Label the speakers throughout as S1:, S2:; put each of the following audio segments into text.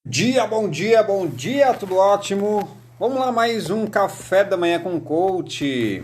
S1: Bom dia, tudo ótimo? Vamos lá, mais um café da manhã com coach.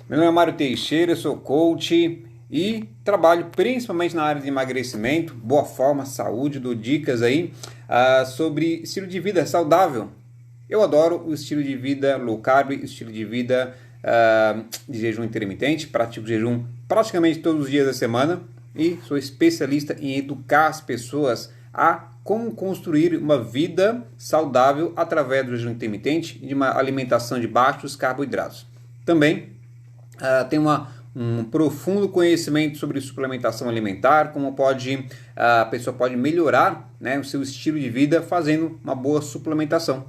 S1: Meu nome é Mário Teixeira, eu sou coach e trabalho principalmente na área de emagrecimento, boa forma, saúde, dou dicas aí sobre estilo de vida saudável. Eu adoro o estilo de vida low carb, estilo de vida de jejum intermitente, pratico jejum praticamente todos os dias da semana e sou especialista em educar as pessoas a como construir uma vida saudável através do jejum intermitente e de uma alimentação de baixos carboidratos. Também tenho um profundo conhecimento sobre suplementação alimentar, como a pessoa pode melhorar, né, o seu estilo de vida fazendo uma boa suplementação.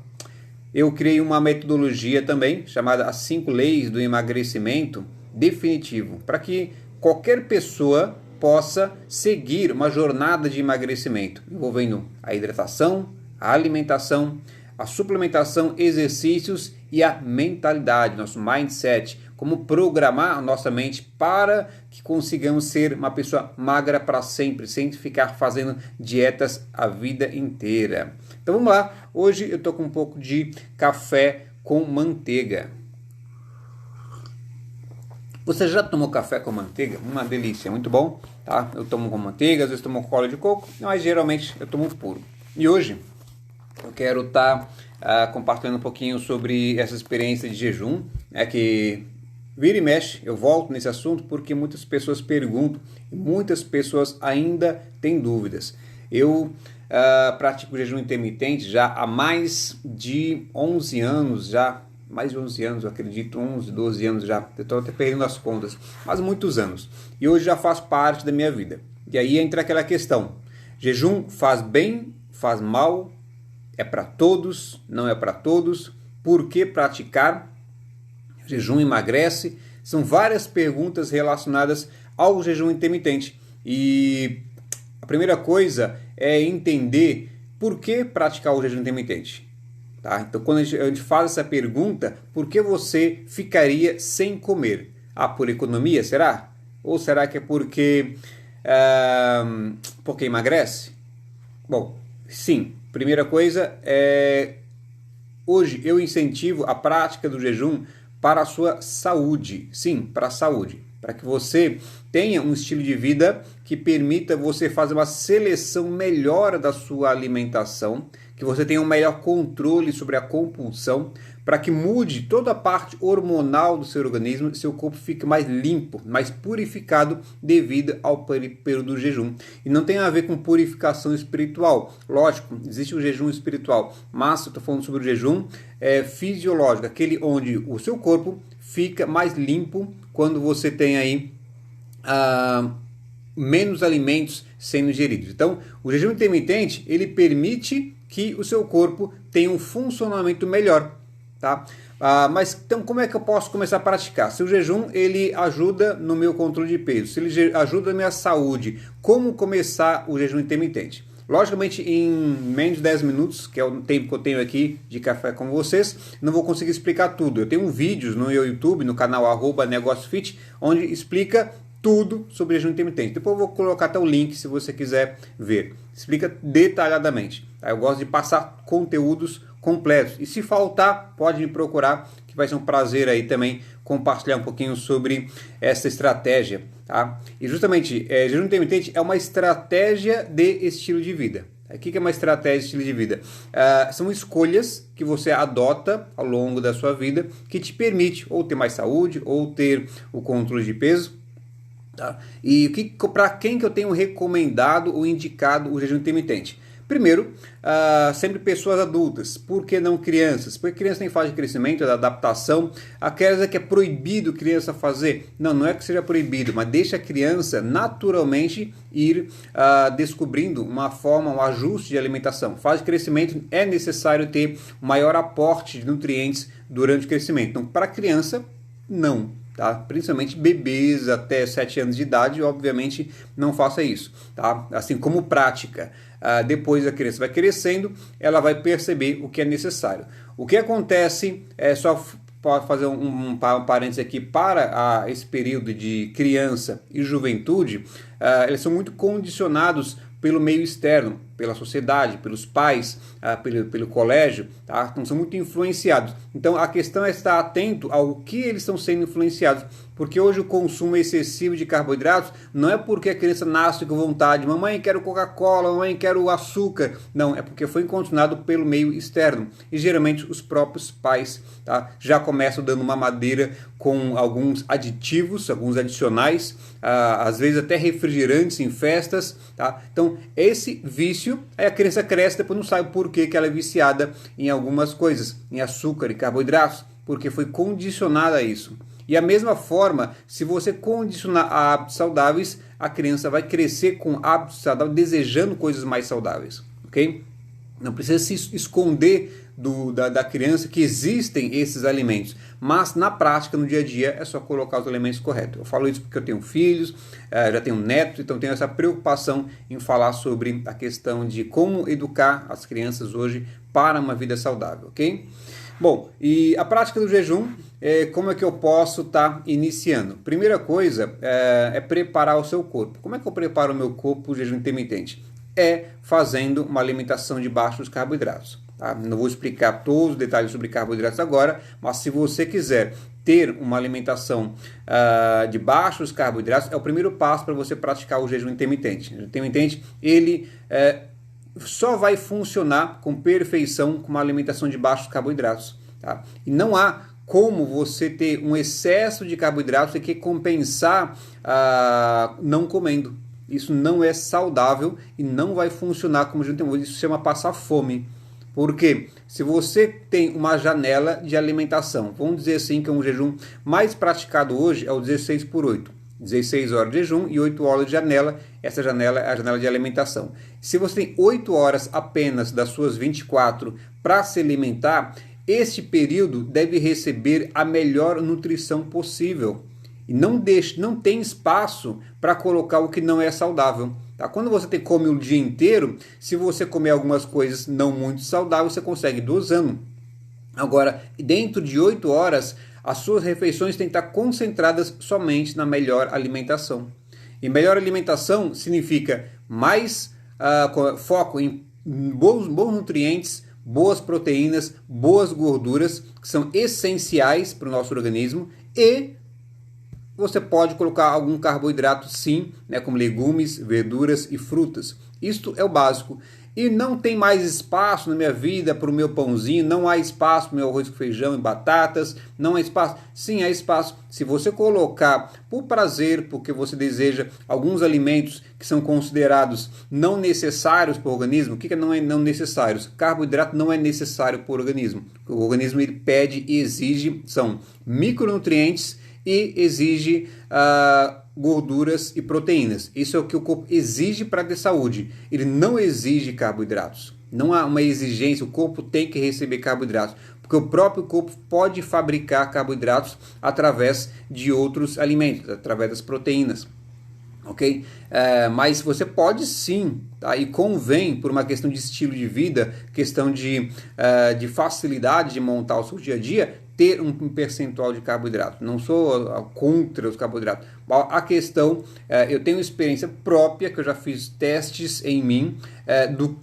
S1: Eu criei uma metodologia também chamada As 5 Leis do Emagrecimento Definitivo, para que qualquer pessoa possa seguir uma jornada de emagrecimento, envolvendo a hidratação, a alimentação, a suplementação, exercícios e a mentalidade, nosso mindset, como programar a nossa mente para que consigamos ser uma pessoa magra para sempre, sem ficar fazendo dietas a vida inteira. Então vamos lá, hoje eu estou com um pouco de café com manteiga. Você já tomou café com manteiga? Uma delícia, muito bom, tá? Eu tomo com manteiga, às vezes tomo com óleo de coco, mas geralmente eu tomo puro. E hoje eu quero estar compartilhando um pouquinho sobre essa experiência de jejum, que vira e mexe, eu volto nesse assunto porque muitas pessoas perguntam e muitas pessoas ainda têm dúvidas. Eu pratico jejum intermitente já há mais de 11 anos, mais de 11 anos, eu acredito, 11, 12 anos já, eu estou até perdendo as contas, mas muitos anos. E hoje já faz parte da minha vida. E aí entra aquela questão, jejum faz bem, faz mal, é para todos, não é para todos, por que praticar? Jejum emagrece? São várias perguntas relacionadas ao jejum intermitente. E a primeira coisa é entender por que praticar o jejum intermitente. Tá? Então, quando a gente faz essa pergunta, por que você ficaria sem comer? Por economia, será? Ou será que é porque emagrece? Bom, sim. Primeira coisa hoje eu incentivo a prática do jejum para a sua saúde. Sim, para a saúde. Para que você tenha um estilo de vida que permita você fazer uma seleção melhor da sua alimentação, que você tenha um melhor controle sobre a compulsão, para que mude toda a parte hormonal do seu organismo e seu corpo fique mais limpo, mais purificado devido ao período do jejum. E não tem a ver com purificação espiritual. Lógico, existe o jejum espiritual, mas eu estou falando sobre o jejum fisiológico, aquele onde o seu corpo fica mais limpo quando você tem aí menos alimentos sendo ingeridos. Então, o jejum intermitente, ele permite que o seu corpo tenha um funcionamento melhor, tá? Mas então como é que eu posso começar a praticar? Se o jejum ele ajuda no meu controle de peso, se ele ajuda na minha saúde, como começar o jejum intermitente? Logicamente, em menos de 10 minutos, que é o tempo que eu tenho aqui de café com vocês, não vou conseguir explicar tudo. Eu tenho vídeos no meu YouTube, no canal @negóciofit, onde explica tudo sobre jejum intermitente. Depois eu vou colocar até o link se você quiser ver. Explica detalhadamente. Eu gosto de passar conteúdos completos. E se faltar, pode me procurar, que vai ser um prazer aí também compartilhar um pouquinho sobre essa estratégia. Tá? E justamente, jejum intermitente é uma estratégia de estilo de vida. O que é uma estratégia de estilo de vida? São escolhas que você adota ao longo da sua vida que te permite ou ter mais saúde ou ter o controle de peso. Tá? E para quem que eu tenho recomendado ou indicado o jejum intermitente? Primeiro, sempre pessoas adultas. Por que não crianças? Porque criança tem fase de crescimento, da adaptação. Aquelas que é proibido criança fazer. Não é que seja proibido, mas deixa a criança naturalmente ir descobrindo uma forma, um ajuste de alimentação. Fase de crescimento é necessário ter um maior aporte de nutrientes durante o crescimento. Então, para a criança, não. Tá? Principalmente bebês até 7 anos de idade, obviamente não faça isso, tá? Assim como prática. Depois a criança vai crescendo, ela vai perceber o que é necessário. O que acontece, só para fazer um parênteses aqui, para esse período de criança e juventude, eles são muito condicionados pelo meio externo. pela sociedade, pelos pais, pelo colégio, tá? Então são muito influenciados. Então a questão é estar atento ao que eles estão sendo influenciados, porque hoje o consumo excessivo de carboidratos não é porque a criança nasce com vontade, mamãe quero Coca-Cola, mamãe quero açúcar, não, é porque foi condicionado pelo meio externo, e geralmente os próprios pais, tá, já começam dando uma mamadeira com alguns aditivos, alguns adicionais, às vezes até refrigerantes em festas, tá? Então esse vício, aí a criança cresce, depois não sabe por que ela é viciada em algumas coisas, em açúcar e carboidratos, porque foi condicionada a isso. E a mesma forma, se você condicionar a hábitos saudáveis, a criança vai crescer com hábitos saudáveis, desejando coisas mais saudáveis, ok? Não precisa se esconder da criança que existem esses alimentos, mas na prática, no dia a dia, é só colocar os alimentos corretos. Eu falo isso porque eu tenho filhos, já tenho netos, então tenho essa preocupação em falar sobre a questão de como educar as crianças hoje para uma vida saudável, ok? Bom, e a prática do jejum, como é que eu posso estar iniciando? Primeira coisa é preparar o seu corpo. Como é que eu preparo o meu corpo para o jejum intermitente? É fazendo uma alimentação de baixos carboidratos. Tá? Não vou explicar todos os detalhes sobre carboidratos agora, mas se você quiser ter uma alimentação de baixos carboidratos, é o primeiro passo para você praticar o jejum intermitente. O jejum intermitente, ele só vai funcionar com perfeição com uma alimentação de baixos carboidratos. Tá? E não há como você ter um excesso de carboidratos e que compensar não comendo. Isso não é saudável e não vai funcionar como jejum intermitente. Isso se chama passar fome. Porque se você tem uma janela de alimentação, vamos dizer assim que é um jejum mais praticado hoje é o 16/8. 16 horas de jejum e 8 horas de janela. Essa janela é a janela de alimentação. Se você tem 8 horas apenas das suas 24 para se alimentar, este período deve receber a melhor nutrição possível. E não tem espaço para colocar o que não é saudável. Tá? Quando você come o dia inteiro, se você comer algumas coisas não muito saudáveis, você consegue dosando. Agora, dentro de 8 horas, as suas refeições têm que estar concentradas somente na melhor alimentação. E melhor alimentação significa mais foco em bons nutrientes, boas proteínas, boas gorduras, que são essenciais para o nosso organismo, e você pode colocar algum carboidrato sim, né, como legumes, verduras e frutas. Isto é o básico. E não tem mais espaço na minha vida para o meu pãozinho, não há espaço para o meu arroz com feijão e batatas, não há espaço. Sim, há espaço. Se você colocar por prazer, porque você deseja alguns alimentos que são considerados não necessários para o organismo, o que não é não necessários? Carboidrato não é necessário para o organismo. O organismo ele pede e exige, são micronutrientes e exige gorduras e proteínas. Isso é o que o corpo exige para ter saúde. Ele não exige carboidratos. Não há uma exigência, o corpo tem que receber carboidratos, porque o próprio corpo pode fabricar carboidratos através de outros alimentos, através das proteínas. Ok? Mas você pode sim, tá? E convém, por uma questão de estilo de vida, questão de facilidade de montar o seu dia a dia, ter um percentual de carboidrato. Não sou contra os carboidratos. A questão, eu tenho experiência própria, que eu já fiz testes em mim,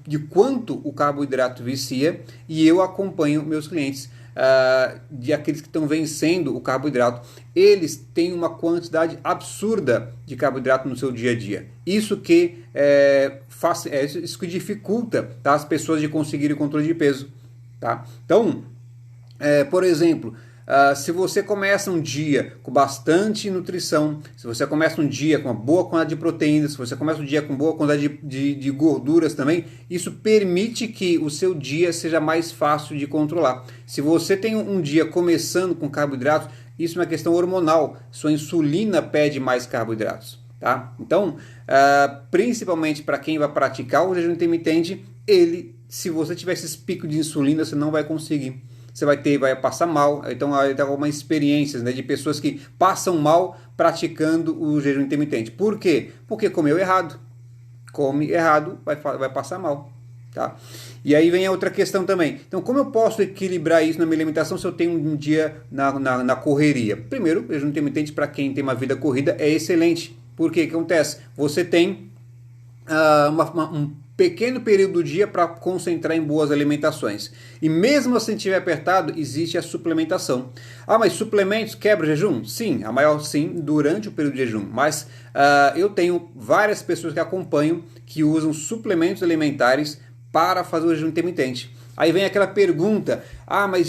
S1: de quanto o carboidrato vicia, e eu acompanho meus clientes, de aqueles que estão vencendo o carboidrato. Eles têm uma quantidade absurda de carboidrato no seu dia a dia. Isso que isso que dificulta, tá, as pessoas de conseguirem o controle de peso. Tá? Então, por exemplo, se você começa um dia com bastante nutrição, se você começa um dia com uma boa quantidade de proteínas, se você começa um dia com boa quantidade de gorduras também, isso permite que o seu dia seja mais fácil de controlar. Se você tem um dia começando com carboidratos, isso é uma questão hormonal, sua insulina pede mais carboidratos. Tá? Então, principalmente para quem vai praticar o jejum intermitente, se você tiver esses picos de insulina, você não vai conseguir. Você vai passar mal. Então, há algumas experiências, né, de pessoas que passam mal praticando o jejum intermitente. Por quê? Porque comeu errado. Come errado, vai passar mal. Tá? E aí vem a outra questão também. Então, como eu posso equilibrar isso na minha alimentação se eu tenho um dia na correria? Primeiro, o jejum intermitente, para quem tem uma vida corrida, é excelente. Por quê? O que acontece? Você tem pequeno período do dia para concentrar em boas alimentações. E mesmo assim estiver apertado, existe a suplementação. Ah, mas suplementos quebra o jejum? Sim, a maior sim, durante o período de jejum. Mas eu tenho várias pessoas que acompanham que usam suplementos alimentares para fazer o jejum intermitente. Aí vem aquela pergunta, mas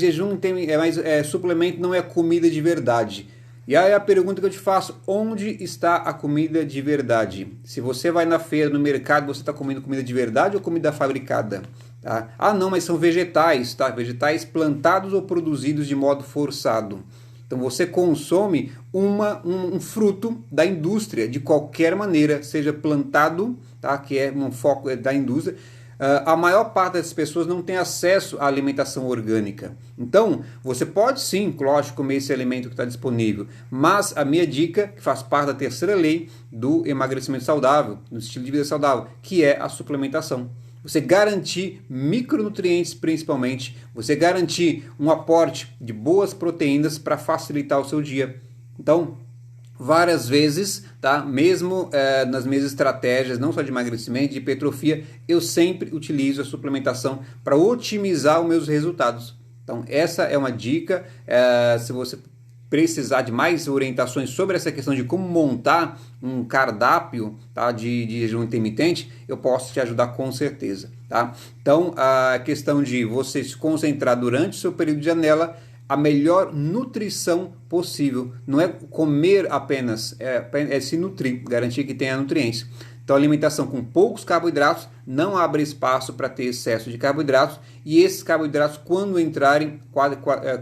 S1: suplemento não é comida de verdade. E aí a pergunta que eu te faço, onde está a comida de verdade? Se você vai na feira, no mercado, você está comendo comida de verdade ou comida fabricada? Tá? Ah não, mas são vegetais, tá? Vegetais plantados ou produzidos de modo forçado. Então você consome um fruto da indústria, de qualquer maneira, seja plantado, tá? Que é um foco da indústria. A maior parte das pessoas não tem acesso à alimentação orgânica. Então, você pode sim, lógico, comer esse alimento que está disponível, mas a minha dica, que faz parte da terceira lei do emagrecimento saudável, do estilo de vida saudável, que é a suplementação. Você garantir micronutrientes principalmente, você garantir um aporte de boas proteínas para facilitar o seu dia. Então, várias vezes, tá? Mesmo nas minhas estratégias, não só de emagrecimento, de hipertrofia, eu sempre utilizo a suplementação para otimizar os meus resultados. Então, essa é uma dica. Se você precisar de mais orientações sobre essa questão de como montar um cardápio, tá, de jejum intermitente, eu posso te ajudar com certeza. Tá? Então, a questão de você se concentrar durante o seu período de janela, a melhor nutrição possível. Não é comer apenas, é se nutrir, garantir que tenha nutrientes. Então, alimentação com poucos carboidratos não abre espaço para ter excesso de carboidratos, e esses carboidratos, quando entrarem,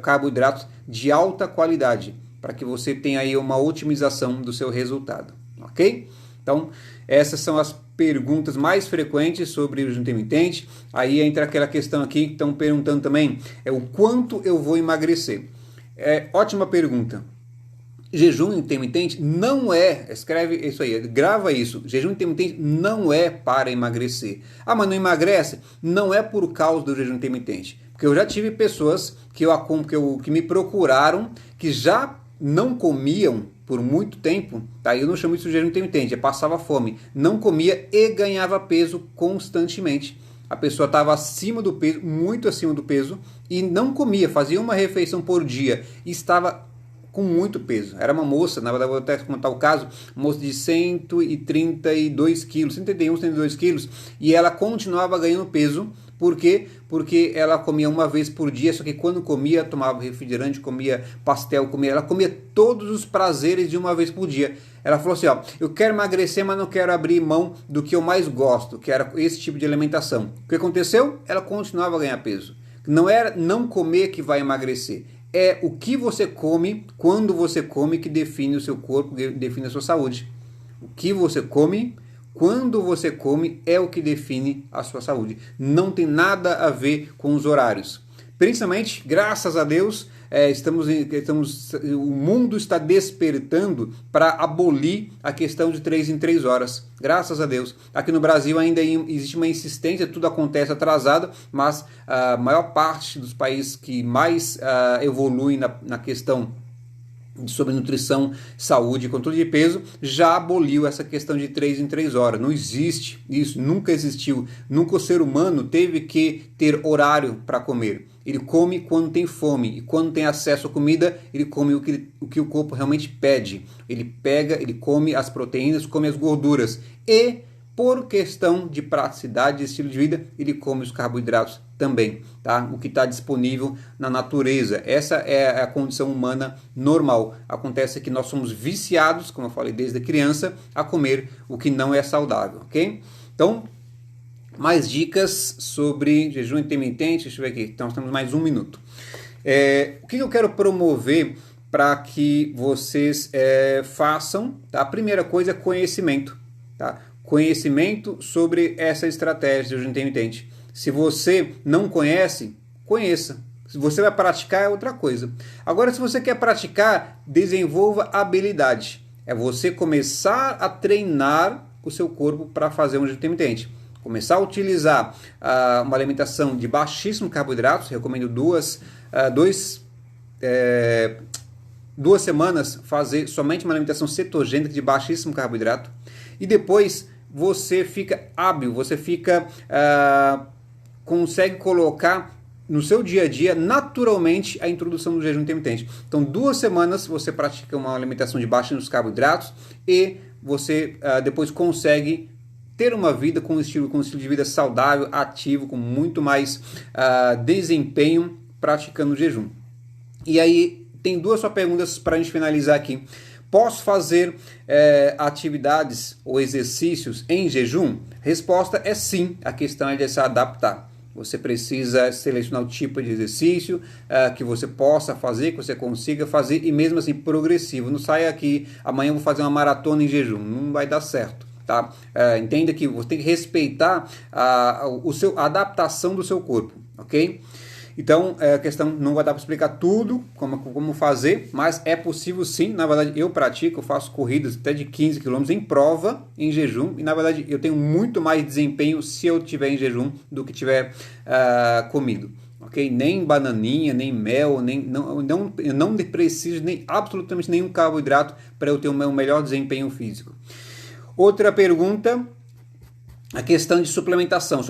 S1: carboidratos de alta qualidade, para que você tenha aí uma otimização do seu resultado, ok? Então, essas são as perguntas mais frequentes sobre o jejum intermitente. Aí entra aquela questão aqui que estão perguntando também, o quanto eu vou emagrecer? Ótima pergunta. Jejum intermitente não escreve isso aí, grava isso, jejum intermitente não é para emagrecer. Ah, mas não emagrece? Não é por causa do jejum intermitente. Porque eu já tive pessoas que me procuraram, que já não comiam por muito tempo, tá? Eu não chamo isso de jejum intermitente, passava fome, não comia e ganhava peso constantemente. A pessoa estava acima do peso, muito acima do peso, e não comia, fazia uma refeição por dia e estava com muito peso. Era uma moça, na verdade vou até contar o caso, moça de 132 quilos, 131, 132 quilos, e ela continuava ganhando peso. Por quê? Porque ela comia uma vez por dia, só que quando comia, tomava refrigerante, comia pastel, ela comia todos os prazeres de uma vez por dia. Ela falou assim, eu quero emagrecer, mas não quero abrir mão do que eu mais gosto, que era esse tipo de alimentação. O que aconteceu? Ela continuava a ganhar peso. Não era não comer que vai emagrecer. É o que você come, quando você come, que define o seu corpo, define a sua saúde. O que você come, quando você come, é o que define a sua saúde. Não tem nada a ver com os horários. Principalmente, graças a Deus, o mundo está despertando para abolir a questão de 3 em 3 horas. Graças a Deus. Aqui no Brasil ainda existe uma insistência, tudo acontece atrasado, mas a maior parte dos países que mais evoluem na questão sobre nutrição, saúde e controle de peso, já aboliu essa questão de 3 em 3 horas. Não existe isso, nunca existiu. Nunca o ser humano teve que ter horário para comer. Ele come quando tem fome, e quando tem acesso à comida, ele come o que o corpo realmente pede. Ele pega, ele come as proteínas, come as gorduras. E, por questão de praticidade, de estilo de vida, ele come os carboidratos também, tá? O que está disponível na natureza. Essa é a condição humana normal. Acontece que nós somos viciados, como eu falei desde a criança, a comer o que não é saudável, ok? Então, mais dicas sobre jejum intermitente. Deixa eu ver aqui, então nós temos mais 1 minuto. O que eu quero promover para que vocês façam, tá? A primeira coisa é conhecimento, tá? Conhecimento sobre essa estratégia de jejum intermitente. Se você não conhece, conheça. Se você vai praticar, é outra coisa. Agora, se você quer praticar, desenvolva habilidade. É você começar a treinar o seu corpo para fazer um jejum intermitente. Começar a utilizar uma alimentação de baixíssimo carboidratos. Recomendo 2 semanas fazer somente uma alimentação cetogênica de baixíssimo carboidrato. E depois você fica hábil, você fica consegue colocar no seu dia a dia naturalmente a introdução do jejum intermitente. Então 2 semanas você pratica uma alimentação de baixa nos carboidratos e você depois consegue ter uma vida com um estilo de vida saudável, ativo, com muito mais desempenho praticando o jejum. E aí tem 2 só perguntas para a gente finalizar aqui. Posso fazer atividades ou exercícios em jejum? Resposta é sim, a questão é de se adaptar. Você precisa selecionar o tipo de exercício que você possa fazer, que você consiga fazer e mesmo assim progressivo. Não saia aqui, amanhã eu vou fazer uma maratona em jejum, não vai dar certo. Tá? Entenda que você tem que respeitar a adaptação do seu corpo, ok? Então, a questão não vai dar para explicar tudo, como fazer, mas é possível sim. Na verdade, eu faço corridas até de 15 km em prova, em jejum, e na verdade eu tenho muito mais desempenho se eu tiver em jejum do que tiver comido. Okay? Nem bananinha, nem mel, eu não preciso de absolutamente nenhum carboidrato para eu ter um melhor desempenho físico. Outra pergunta, a questão de suplementação.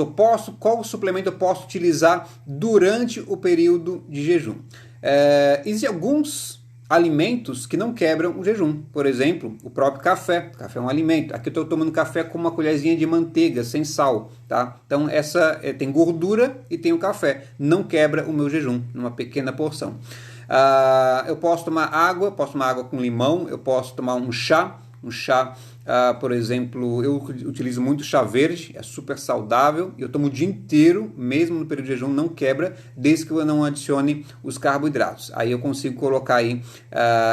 S1: Qual suplemento eu posso utilizar durante o período de jejum? Existem alguns alimentos que não quebram o jejum. Por exemplo, o próprio café. O café é um alimento. Aqui eu estou tomando café com uma colherzinha de manteiga, sem sal. Tá? Então, tem gordura e tem o café. Não quebra o meu jejum, numa pequena porção. Eu posso tomar água com limão, eu posso tomar um chá, por exemplo, eu utilizo muito chá verde, é super saudável, eu tomo o dia inteiro, mesmo no período de jejum, não quebra, desde que eu não adicione os carboidratos. Aí eu consigo colocar aí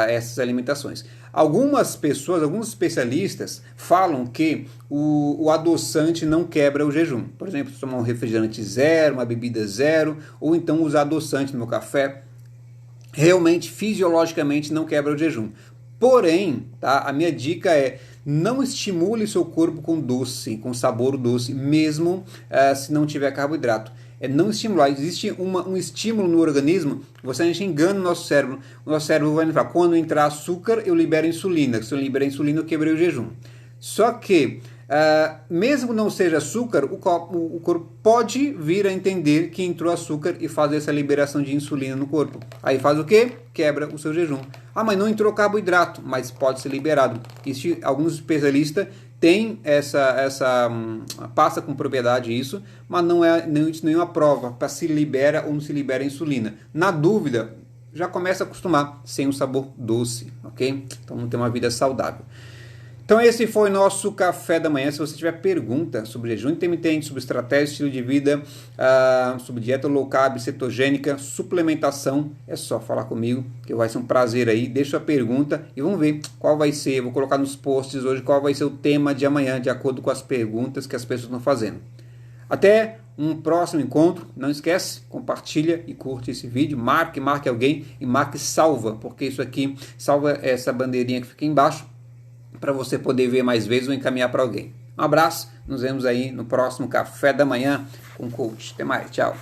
S1: essas alimentações. Algumas pessoas, alguns especialistas falam que o adoçante não quebra o jejum. Por exemplo, tomar um refrigerante zero, uma bebida zero, ou então usar adoçante no meu café, realmente, fisiologicamente, não quebra o jejum. Porém, tá, a minha dica é: não estimule seu corpo com doce, com sabor doce, mesmo se não tiver carboidrato. Não estimular. Existe um estímulo no organismo, a gente engana o nosso cérebro. O nosso cérebro vai falar: quando entrar açúcar, eu libero insulina. Se eu liberar insulina, eu quebrei o jejum. Só que, mesmo não seja açúcar, o corpo pode vir a entender que entrou açúcar e fazer essa liberação de insulina no corpo. Aí faz o quê? Quebra o seu jejum. Mas não entrou carboidrato, mas pode ser liberado. Alguns especialistas têm passa com propriedade isso, mas não é nenhuma prova para se libera ou não se libera a insulina. Na dúvida, já começa a acostumar sem um sabor doce, ok? Então não tem uma vida saudável. Então esse foi o nosso café da manhã. Se você tiver pergunta sobre jejum intermitente, sobre estratégia, estilo de vida, sobre dieta low carb, cetogênica, suplementação, é só falar comigo, que vai ser um prazer aí. Deixa a pergunta e vamos ver qual vai ser. Vou colocar nos posts hoje qual vai ser o tema de amanhã, de acordo com as perguntas que as pessoas estão fazendo. Até um próximo encontro. Não esquece, compartilha e curte esse vídeo, marque alguém e marque salva, porque isso aqui salva essa bandeirinha que fica embaixo, para você poder ver mais vezes ou encaminhar para alguém. Um abraço, nos vemos aí no próximo Café da Manhã com o Coach. Até mais, tchau.